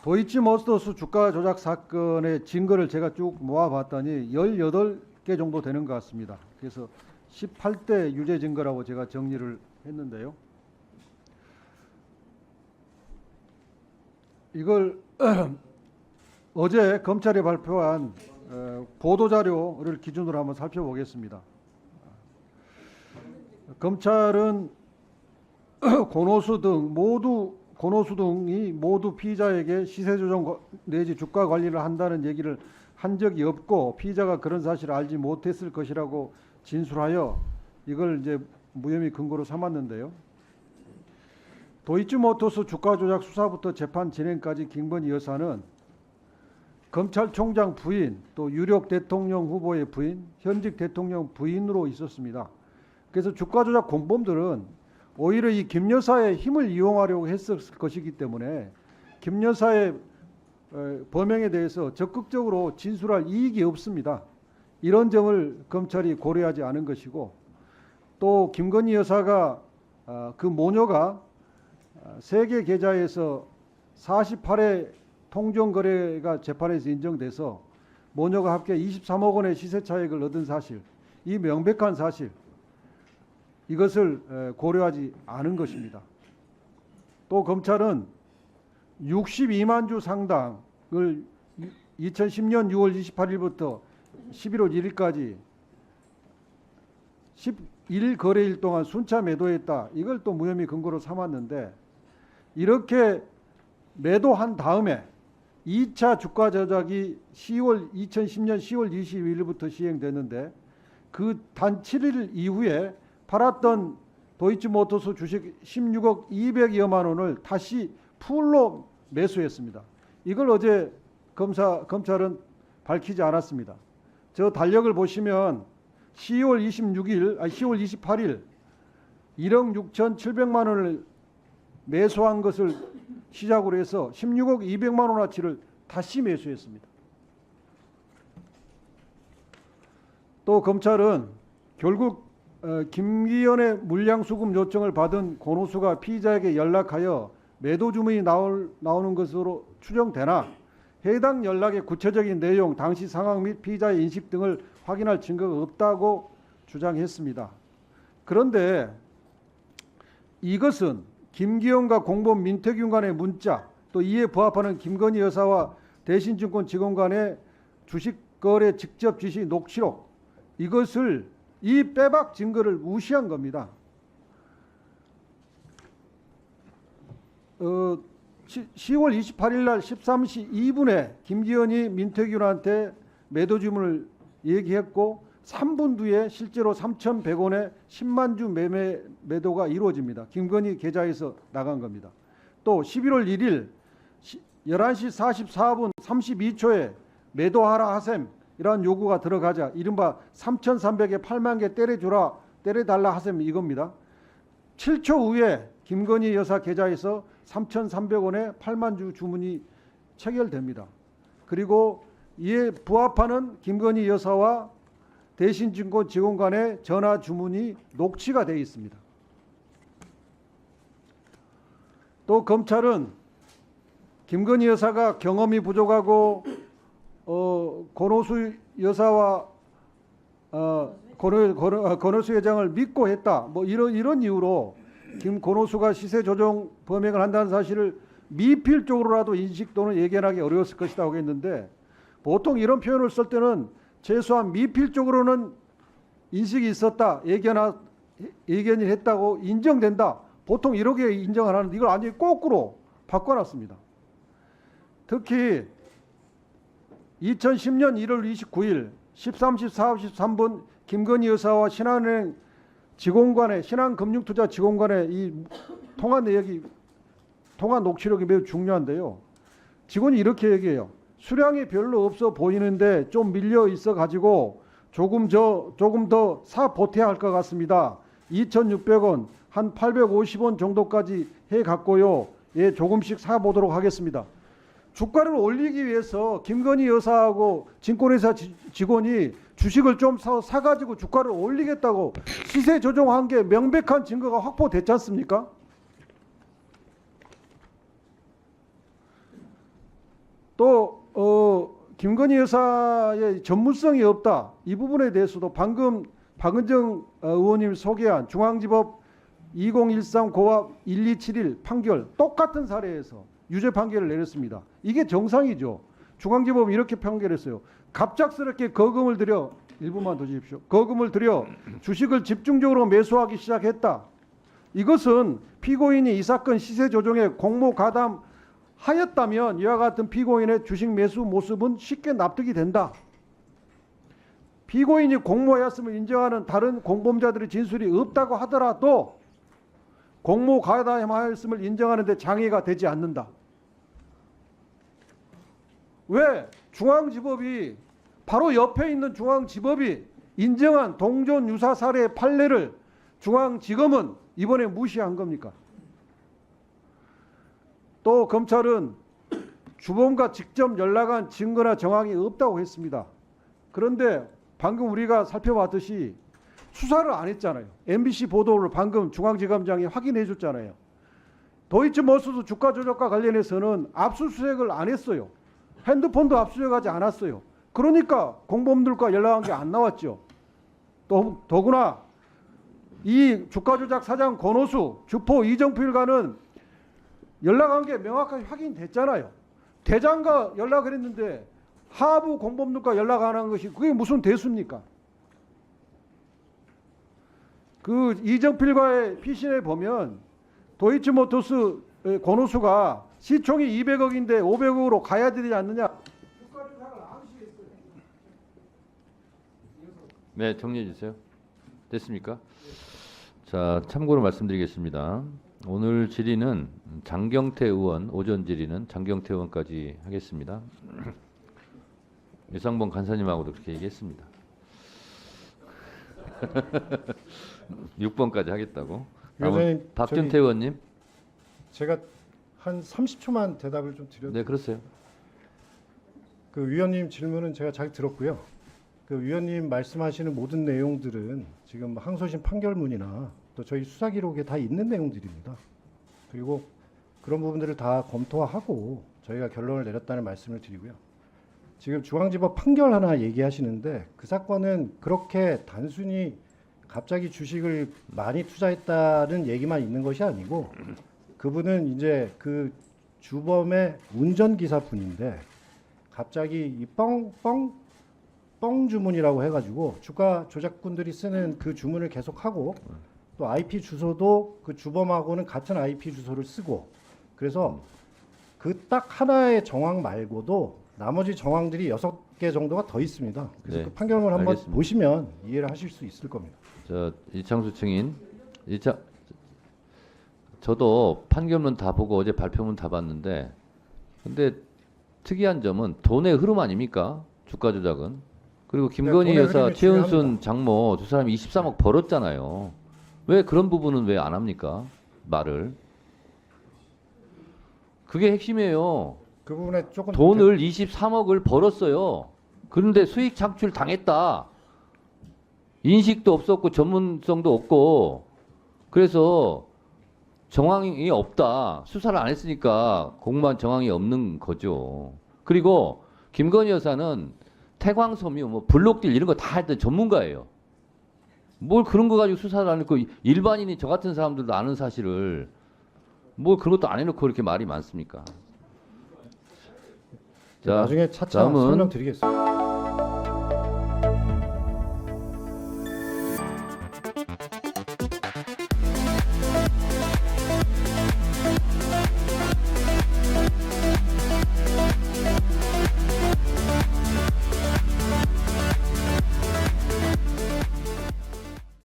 도이치모터스 주가 조작 사건의 증거를 제가 쭉 모아봤더니 18개 정도 되는 것 같습니다. 그래서 18대 유죄 증거라고 제가 정리를 했는데요. 이걸 어제 검찰이 발표한 보도자료를 기준으로 한번 살펴보겠습니다. 검찰은 권오수 등이 모두 피의자에게 시세 조정 내지 주가 관리를 한다는 얘기를 한 적이 없고 피의자가 그런 사실을 알지 못했을 것이라고 진술하여 이걸 이제 무혐의 근거로 삼았는데요. 도이치모터스 주가 조작 수사부터 재판 진행까지 김건희 여사는 검찰총장 부인 또 유력 대통령 후보의 부인, 현직 대통령 부인으로 있었습니다. 그래서 주가 조작 공범들은 오히려 이 김 여사의 힘을 이용하려고 했을 것이기 때문에 김 여사의 범행에 대해서 적극적으로 진술할 이익이 없습니다. 이런 점을 검찰이 고려하지 않은 것이고, 또 김건희 여사가 그 모녀가 세계 계좌에서 48회 통정 거래가 재판에서 인정돼서 모녀가 합계 23억 원의 시세 차익을 얻은 사실, 이 명백한 사실, 이것을 고려하지 않은 것입니다. 또 검찰은 62만 주 상당을 2010년 6월 28일부터 11월 1일까지 11거래일 동안 순차 매도했다. 이걸 또 무혐의 근거로 삼았는데, 이렇게 매도한 다음에 2차 주가 조작이 2010년 10월 22일부터 시행됐는데, 그 단 7일 이후에 팔았던 도이치모터스 주식 16억 200여만 원을 다시 풀로 매수했습니다. 이걸 어제 검찰은 밝히지 않았습니다. 저 달력을 보시면 10월 28일 1억 6,700만 원을 매수한 것을 시작으로 해서 16억 200만 원어치를 다시 매수했습니다. 또 검찰은 결국 김기현의 물량수급 요청을 받은 권오수가 피의자에게 연락하여 매도 주문이 나오는 것으로 추정되나 해당 연락의 구체적인 내용, 당시 상황 및 피의자의 인식 등을 확인할 증거가 없다고 주장했습니다. 그런데 이것은 김기현과 공범 민태균 간의 문자, 또 이에 부합하는 김건희 여사와 대신증권 직원 간의 주식거래 직접 지시 녹취록, 이것을 이 빼박 증거를 무시한 겁니다. 10월 28일 날 13시 2분에 김기현이 민태균한테 매도 주문을 얘기했고 3분 뒤에 실제로 3,100원에 10만 주 매도가 이루어집니다. 김건희 계좌에서 나간 겁니다. 또 11월 1일 11시 44분 32초에 매도하라 하셈, 이러한 요구가 들어가자 이른바 3,300에 8만 개 때려달라 하셈, 이겁니다. 7초 후에 김건희 여사 계좌에서 3,300원에 8만 주 주문이 체결됩니다. 그리고 이에 부합하는 김건희 여사와 대신증권 직원 간의 전화 주문이 녹취가 되어 있습니다. 또 검찰은 김건희 여사가 경험이 부족하고 권오수 여사와 권오수 회장을 믿고 했다. 뭐 이런 이유로 권오수가 시세 조정 범행을 한다는 사실을 미필적으로라도 인식 또는 예견하기 어려웠을 것이다 하고 했는데, 보통 이런 표현을 쓸 때는 최소한 미필적으로는 인식이 있었다, 예견이 했다고 인정된다, 보통 이렇게 인정을 하는데 이걸 완전히 거꾸로 바꿔놨습니다. 특히 2010년 1월 29일 13시 43분 김건희 여사와 신한은행 직원 간의, 신한금융투자 직원 간의 이 통화 내역이, 통화 녹취록이 매우 중요한데요. 직원이 이렇게 얘기해요. 수량이 별로 없어 보이는데 좀 밀려 있어 가지고 조금 더 사 보태야 할 것 같습니다. 2,600원, 한 850원 정도까지 해 갖고요. 예, 조금씩 사 보도록 하겠습니다. 주가를 올리기 위해서 김건희 여사하고 증권회사 직원이 주식을 좀 사가지고 주가를 올리겠다고 시세 조정한 게 명백한 증거가 확보됐지 않습니까? 또 김건희 여사의 전문성이 없다. 이 부분에 대해서도 방금 박은정 의원님 소개한 중앙지법 2013 고압 1271 판결 똑같은 사례에서 유죄 판결을 내렸습니다. 이게 정상이죠. 중앙지법은 이렇게 판결했어요. 갑작스럽게 거금을 들여 1분만 더 주십시오. 거금을 들여 주식을 집중적으로 매수하기 시작했다. 이것은 피고인이 이 사건 시세 조정에 공모 가담하였다면 이와 같은 피고인의 주식 매수 모습은 쉽게 납득이 된다. 피고인이 공모하였음을 인정하는 다른 공범자들의 진술이 없다고 하더라도 공모 가담하였음을 인정하는 데 장애가 되지 않는다. 왜? 중앙지법이 바로 옆에 있는 중앙지법이 인정한 동전 유사 사례의 판례를 중앙지검은 이번에 무시한 겁니까? 또 검찰은 주범과 직접 연락한 증거나 정황이 없다고 했습니다. 그런데 방금 우리가 살펴봤듯이 수사를 안 했잖아요. MBC 보도를 방금 중앙지검장이 확인해 줬잖아요. 도이치모터스 주가 조작과 관련해서는 압수수색을 안 했어요. 핸드폰도 압수수색하지 않았어요. 그러니까 공범들과 연락한 게 안 나왔죠. 또 더구나 이 주가 조작 사장 권오수, 주포 이정필과는 연락한 게 명확하게 확인됐잖아요. 대장과 연락을 했는데 하부 공범들과 연락 안 한 것이 그게 무슨 대수입니까? 그 이정필과의 피신에 보면 도이치모터스 권오수가 시총이 200억인데 500억으로 가야 되지 않느냐. 주가 조작을 암시했어요. 네, 정리해 주세요. 됐습니까? 자, 참고로 말씀드리겠습니다. 오늘 질의는 장경태 의원, 오전 질의는 장경태 의원까지 하겠습니다. 유상범 간사님하고도 그렇게 얘기했습니다. 6번까지 하겠다고. 위원장님, 박준태 의원님. 제가 한 30초만 대답을 좀 드려도. 네, 그렇어요. 그 위원님 질문은 제가 잘 들었고요. 그 위원님 말씀하시는 모든 내용들은 지금 항소심 판결문이나 또 저희 수사 기록에 다 있는 내용들입니다. 그리고 그런 부분들을 다 검토하고 저희가 결론을 내렸다는 말씀을 드리고요. 지금 중앙지법 판결 하나 얘기하시는데 그 사건은 그렇게 단순히 갑자기 주식을 많이 투자했다는 얘기만 있는 것이 아니고 그분은 이제 그 주범의 운전기사분인데 갑자기 이 뻥 주문이라고 해가지고 주가 조작꾼들이 쓰는 그 주문을 계속하고 또 IP 주소도 그 주범하고는 같은 IP 주소를 쓰고 그래서 그 딱 하나의 정황 말고도 나머지 정황들이 6개 정도가 더 있습니다. 그래서 네, 그 판결문 한번 알겠습니다. 보시면 이해를 하실 수 있을 겁니다. 저 이창수 증인, 저도 판결문 다 보고 어제 발표문 다 봤는데, 근데 특이한 점은 돈의 흐름 아닙니까? 주가 조작은. 그리고 김건희 돈의 여사, 흐름이 최은순 중요합니다. 장모 두 사람이 23억 벌었잖아요. 왜 그런 부분은 왜 안 합니까? 말을. 그게 핵심이에요. 그 부분에 조금 돈을 23억을 벌었어요. 그런데 수익 창출 당했다. 인식도 없었고 전문성도 없고 그래서 정황이 없다. 수사를 안 했으니까 공무원 정황이 없는 거죠. 그리고 김건희 여사는 태광섬유, 뭐 블록딜 이런 거 다 했던 전문가예요. 뭘 그런 거 가지고 수사를 안 했고 일반인이 저 같은 사람들도 아는 사실을 뭘 그런 것도 안 해놓고 이렇게 말이 많습니까? 자, 나중에 차차 다음은 설명드리겠습니다.